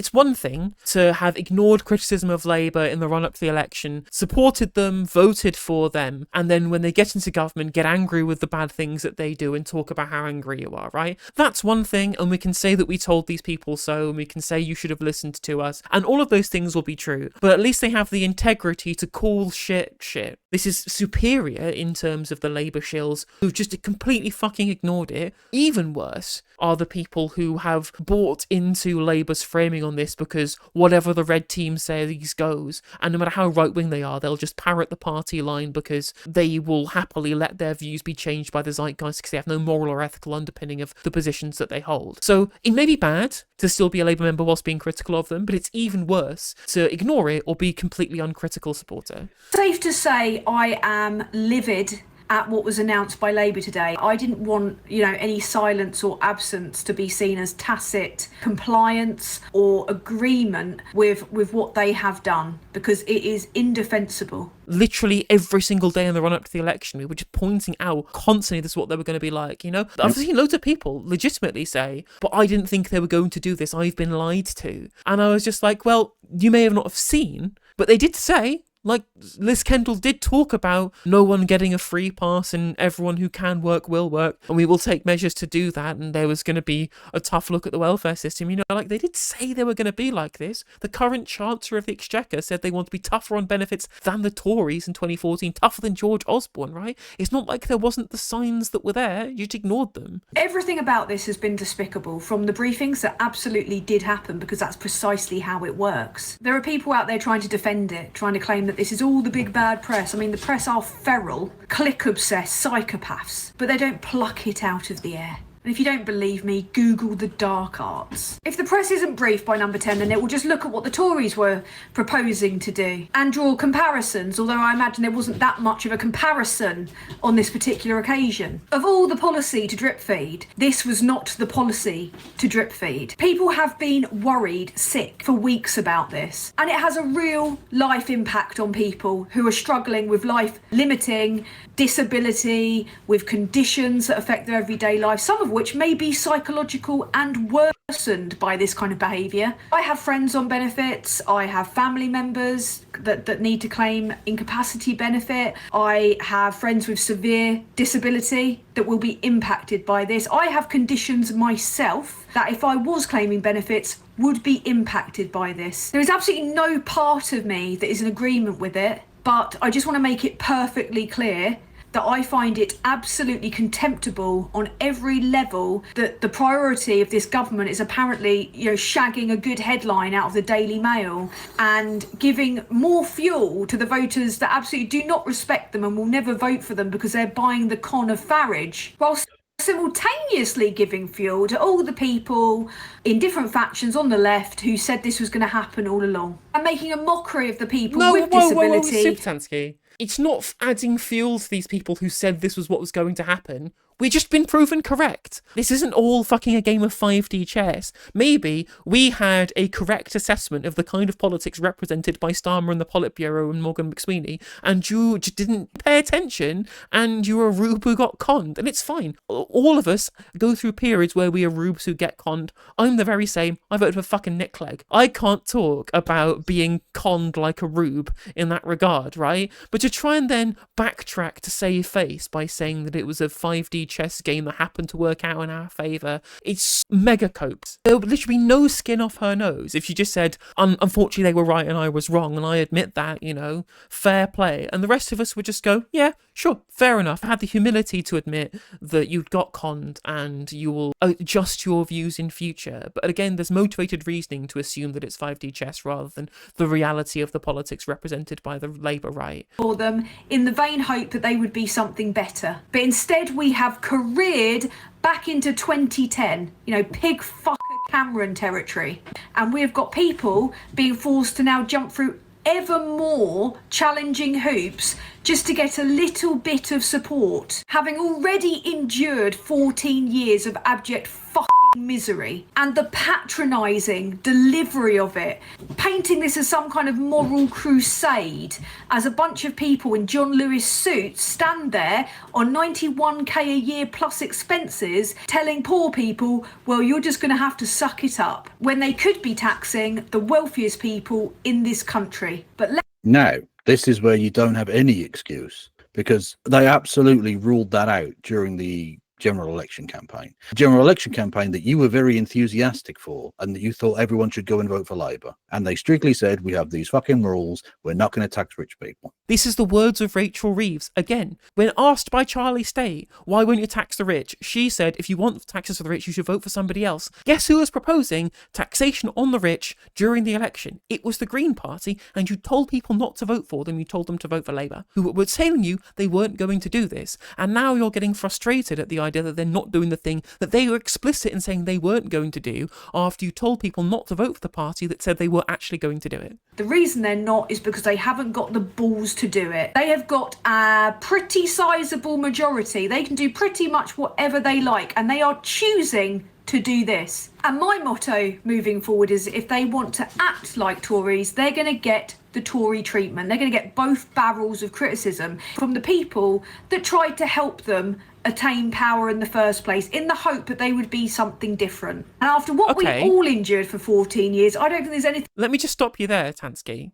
It's one thing to have ignored criticism of Labour in the run-up to the election, supported them, voted for them, and then when they get into government, get angry with the bad things that they do and talk about how angry you are, right? That's one thing, and we can say that we told these people so, and we can say you should have listened to us, and all of those things will be true, but at least they have the integrity to call shit. This is superior in terms of the Labour shills who've just completely fucking ignored it. Even worse are the people who have bought into Labour's framing on this because whatever the red team says goes, and no matter how right-wing they are, they'll just parrot the party line because they will happily let their views be changed by the zeitgeist because they have no moral or ethical underpinning of the positions that they hold. So it may be bad to still be a Labour member whilst being critical of them, but it's even worse to ignore it or be completely uncritical supporter. Safe to say I am livid at what was announced by Labour today. I didn't want, any silence or absence to be seen as tacit compliance or agreement with what they have done, because it is indefensible. Literally every single day in the run-up to the election, we were just pointing out constantly this is what they were going to be like, I've seen loads of people legitimately say, but I didn't think they were going to do this, I've been lied to. And I was just like, well, you may have not have seen, but they did say, like, Liz Kendall did talk about no one getting a free pass and everyone who can work will work, and we will take measures to do that, and there was going to be a tough look at the welfare system. They did say they were going to be like this. The current Chancellor of the Exchequer said they want to be tougher on benefits than the Tories in 2014, tougher than George Osborne, right? It's not like there wasn't the signs that were there, you just ignored them. Everything about this has been despicable, from the briefings that absolutely did happen, because that's precisely how it works. There are people out there trying to defend it, trying to claim that this is all the big bad press. I mean, the press are feral, click-obsessed psychopaths, but they don't pluck it out of the air. And if you don't believe me, Google the dark arts. If the press isn't briefed by Number 10, then it will just look at what the Tories were proposing to do and draw comparisons, although I imagine there wasn't that much of a comparison on this particular occasion. Of all the policy to drip feed, this was not the policy to drip feed. People have been worried sick for weeks about this, and it has a real life impact on people who are struggling with life limiting disability, with conditions that affect their everyday life, some of which may be psychological and worsened by this kind of behaviour. I have friends on benefits, I have family members that need to claim incapacity benefit, I have friends with severe disability that will be impacted by this. I have conditions myself that if I was claiming benefits would be impacted by this. There is absolutely no part of me that is in agreement with it, but I just want to make it perfectly clear that I find it absolutely contemptible on every level that the priority of this government is apparently, shagging a good headline out of the Daily Mail and giving more fuel to the voters that absolutely do not respect them and will never vote for them because they're buying the con of Farage, whilst simultaneously giving fuel to all the people in different factions on the left who said this was going to happen all along, and making a mockery of the people with disability. Supertanskiii. It's not adding fuel to these people who said this was what was going to happen. We've just been proven correct. This isn't all fucking a game of 5D chess. Maybe we had a correct assessment of the kind of politics represented by Starmer and the Politburo and Morgan McSweeney, and you just didn't pay attention, and you're a rube who got conned, and it's fine. All of us go through periods where we are rubes who get conned. I'm the very same. I voted for fucking Nick Clegg. I can't talk about being conned like a rube in that regard, right? But to try and then backtrack to save face by saying that it was a 5D chess game that happened to work out in our favour, it's mega coped. There would literally be no skin off her nose if she just said, unfortunately they were right and I was wrong, and I admit that, fair play. And the rest of us would just go, yeah, sure, fair enough. I had the humility to admit that you'd got conned and you will adjust your views in future. But again, there's motivated reasoning to assume that it's 5D chess rather than the reality of the politics represented by the Labour right. For them, in the vain hope that they would be something better. But instead we have careered back into 2010, pig fucker Cameron territory. And we have got people being forced to now jump through ever more challenging hoops just to get a little bit of support, having already endured 14 years of abject fucking misery, and the patronising delivery of it, painting this as some kind of moral crusade, as a bunch of people in John Lewis suits stand there on 91k a year plus expenses telling poor people, well, you're just going to have to suck it up, when they could be taxing the wealthiest people in this country. But now, this is where you don't have any excuse, because they absolutely ruled that out during the general election campaign. General election campaign that you were very enthusiastic for, and that you thought everyone should go and vote for Labour. And they strictly said, we have these fucking rules, we're not going to tax rich people. This is the words of Rachel Reeves. Again, when asked by Charlie Stay, why won't you tax the rich? She said, if you want taxes for the rich, you should vote for somebody else. Guess who was proposing taxation on the rich during the election? It was the Green Party, and you told people not to vote for them. You told them to vote for Labour, who were telling you they weren't going to do this. And now you're getting frustrated at the idea that they're not doing the thing that they were explicit in saying they weren't going to do after you told people not to vote for the party that said they were actually going to do it. the reason they're not is because they haven't got the balls to do it. They have got a pretty sizable majority. They can do pretty much whatever they like, and they are choosing to do this. And my motto moving forward is, if they want to act like Tories, they're going to get the Tory treatment. They're going to get both barrels of criticism from the people that tried to help them attain power in the first place, in the hope that they would be something different. And after what we all endured for 14 years, I don't think there's anything... Let me just stop you there, Tansky.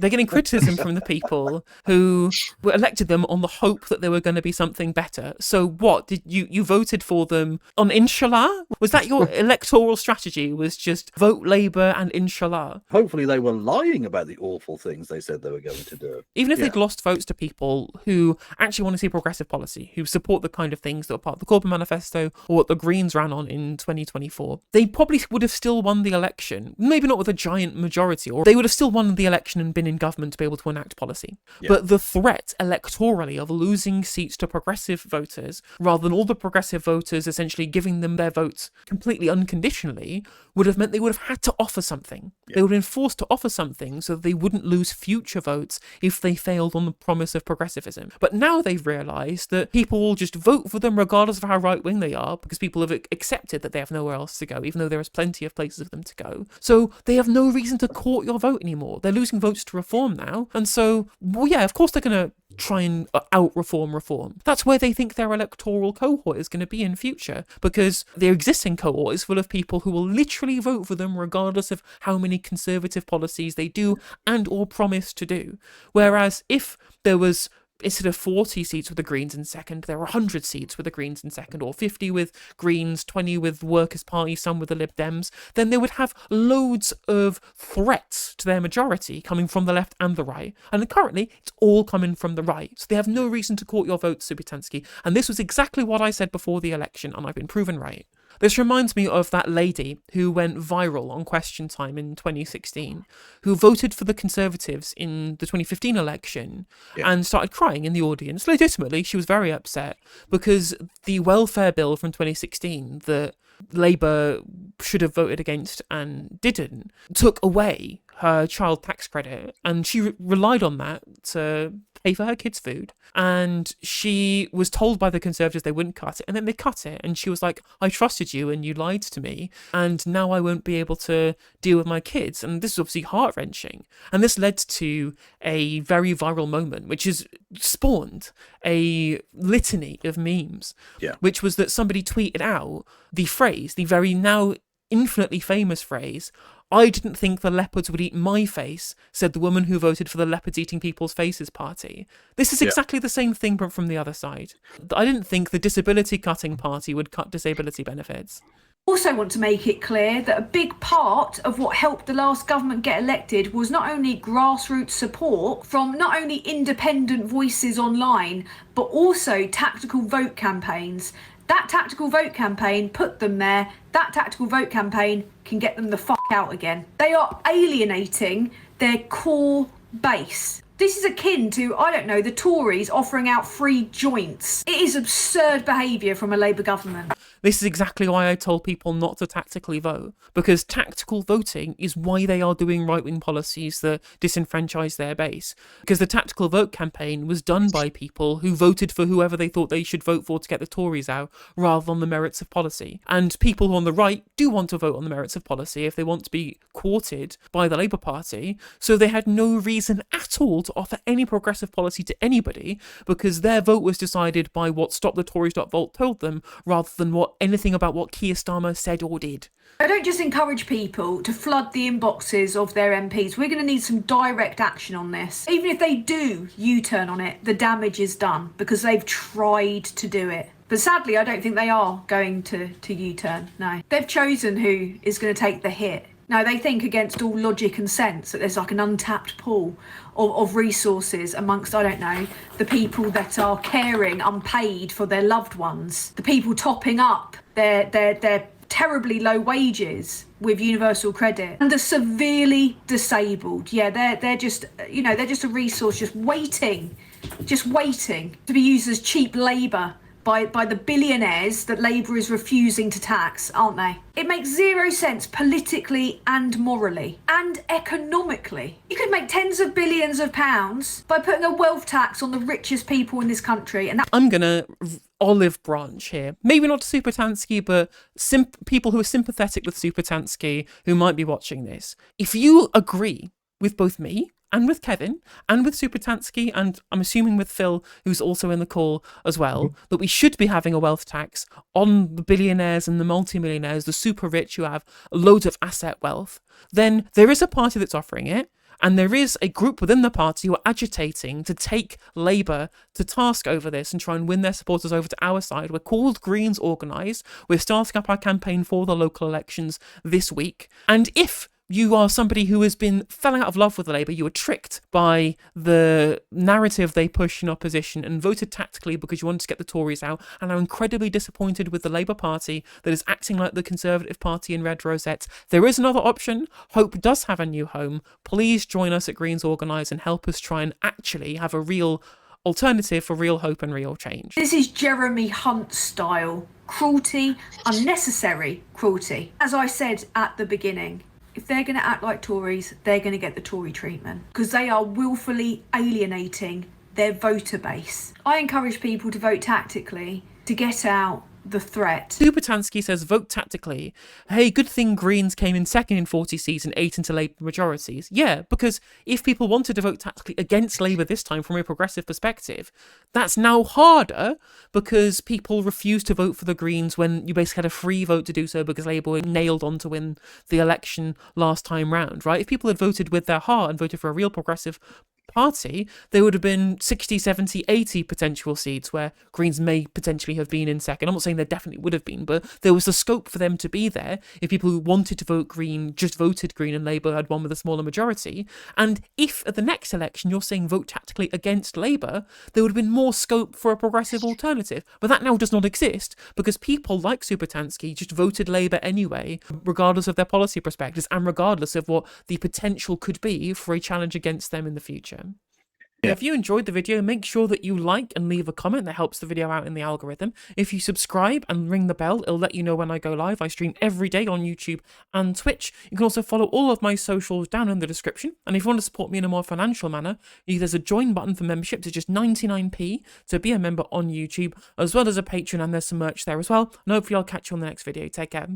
They're getting criticism from the people who were elected them on the hope that they were going to be something better. So what, did you voted for them on Inshallah? Was that your electoral strategy, was just vote Labour and Inshallah? Hopefully they were lying about the awful things they said they were going to do. Even if they'd lost votes to people who actually want to see progressive policy, who support the kind of things that were part of the Corbyn Manifesto or what the Greens ran on in 2024, they probably would have still won the election. Maybe not with a giant majority, or they would have still won the election and been in government to be able to enact policy. Yeah. But the threat electorally of losing seats to progressive voters, rather than all the progressive voters essentially giving them their votes completely unconditionally, would have meant they would have had to offer something. Yeah. They would have been forced to offer something so that they wouldn't lose future votes if they failed on the promise of progressivism. But now they've realised that people will just vote for them regardless of how right-wing they are, because people have accepted that they have nowhere else to go, even though there is plenty of places for them to go. So they have no reason to court your vote anymore. They're losing votes to reform now. And so, well, yeah, of course they're going to try and out-reform. That's where they think their electoral cohort is going to be in future, because their existing cohort is full of people who will literally vote for them regardless of how many conservative policies they do and or promise to do. Whereas if there was, instead of 40 seats with the Greens in second, there were 100 seats with the Greens in second, or 50 with Greens, 20 with Workers' Party, some with the Lib Dems, then they would have loads of threats to their majority coming from the left and the right. And currently, it's all coming from the right. So they have no reason to court your vote, Supertanskiii. And this was exactly what I said before the election, and I've been proven right. This reminds me of that lady who went viral on Question Time in 2016, who voted for the Conservatives in the 2015 election and started crying in the audience. Legitimately, she was very upset because the welfare bill from 2016 that Labour should have voted against and didn't took away her child tax credit, and she relied on that to pay for her kids' food. And she was told by the Conservatives they wouldn't cut it, and then they cut it. And she was like, I trusted you and you lied to me, and now I won't be able to deal with my kids. And this is obviously heart-wrenching. And this led to a very viral moment, which has spawned a litany of memes, which was that somebody tweeted out the phrase, the very now infinitely famous phrase, I didn't think the leopards would eat my face, said the woman who voted for the Leopards Eating People's Faces party. This is exactly the same thing, but from the other side. I didn't think the disability cutting party would cut disability benefits. Also want to make it clear that a big part of what helped the last government get elected was not only grassroots support from not only independent voices online, but also tactical vote campaigns. That tactical vote campaign put them there. That tactical vote campaign can get them the fuck out again. They are alienating their core base. This is akin to, I don't know, the Tories offering out free joints. It is absurd behaviour from a Labour government. This is exactly why I told people not to tactically vote, because tactical voting is why they are doing right-wing policies that disenfranchise their base. Because the tactical vote campaign was done by people who voted for whoever they thought they should vote for to get the Tories out, rather than the merits of policy. And people on the right do want to vote on the merits of policy if they want to be courted by the Labour Party, so they had no reason at all to offer any progressive policy to anybody, because their vote was decided by what StopTheTories.Volt told them, rather than anything about what Keir Starmer said or did. I don't just encourage people to flood the inboxes of their MPs. We're going to need some direct action on this. Even if they do U-turn on it, the damage is done because they've tried to do it. But sadly, I don't think they are going to U-turn, no. They've chosen who is going to take the hit. No, they think against all logic and sense that there's like an untapped pool of resources amongst, I don't know, the people that are caring unpaid for their loved ones, the people topping up their terribly low wages with universal credit, and the severely disabled. Yeah, they're just, you know, they're just a resource just waiting to be used as cheap labour by the billionaires that Labour is refusing to tax, aren't they? It makes zero sense politically and morally and economically. You could make tens of billions of pounds by putting a wealth tax on the richest people in this country, and that— I'm gonna olive branch here. Maybe not to Supertanskiii, but people who are sympathetic with Supertanskiii who might be watching this. If you agree with both me and with Kevin, and with Supertanskiii, and I'm assuming with Phil, who's also in the call as well, that we should be having a wealth tax on the billionaires and the multimillionaires, the super rich who have loads of asset wealth, then there is a party that's offering it, and there is a group within the party who are agitating to take Labour to task over this and try and win their supporters over to our side. We're called Greens Organised. We're starting up our campaign for the local elections this week. And if you are somebody who has been falling out of love with Labour, you were tricked by the narrative they push in opposition and voted tactically because you wanted to get the Tories out, and are incredibly disappointed with the Labour Party that is acting like the Conservative Party in red rosettes, there is another option. Hope does have a new home. Please join us at Greens Organised and help us try and actually have a real alternative for real hope and real change. This is Jeremy Hunt style cruelty, unnecessary cruelty. As I said at the beginning, if they're going to act like Tories, they're going to get the Tory treatment because they are willfully alienating their voter base. I encourage people to vote tactically to get out the threat. Supertanskiii says vote tactically. Hey, good thing Greens came in second in 40 seats and 8 into Labour majorities. Yeah, because if people wanted to vote tactically against Labour this time from a progressive perspective, that's now harder because people refused to vote for the Greens when you basically had a free vote to do so because Labour were nailed on to win the election last time round, right? If people had voted with their heart and voted for a real progressive party, there would have been 60, 70, 80 potential seats where Greens may potentially have been in second. I'm not saying there definitely would have been, but there was the scope for them to be there if people who wanted to vote Green just voted Green and Labour had won with a smaller majority. And if at the next election you're saying vote tactically against Labour, there would have been more scope for a progressive alternative. But that now does not exist because people like Supertanskiii just voted Labour anyway, regardless of their policy perspectives and regardless of what the potential could be for a challenge against them in the future. Yeah. If you enjoyed the video, make sure that you like and leave a comment. That helps the video out in the algorithm. If you subscribe and ring the bell, it'll let you know when I go live. I stream every day on YouTube and Twitch. You can also follow all of my socials down in the description. And if you want to support me in a more financial manner, there's a join button for membership. It's just 99p to be a member on YouTube, as well as a Patreon, and there's some merch there as well. And hopefully I'll catch you on the next video. Take care.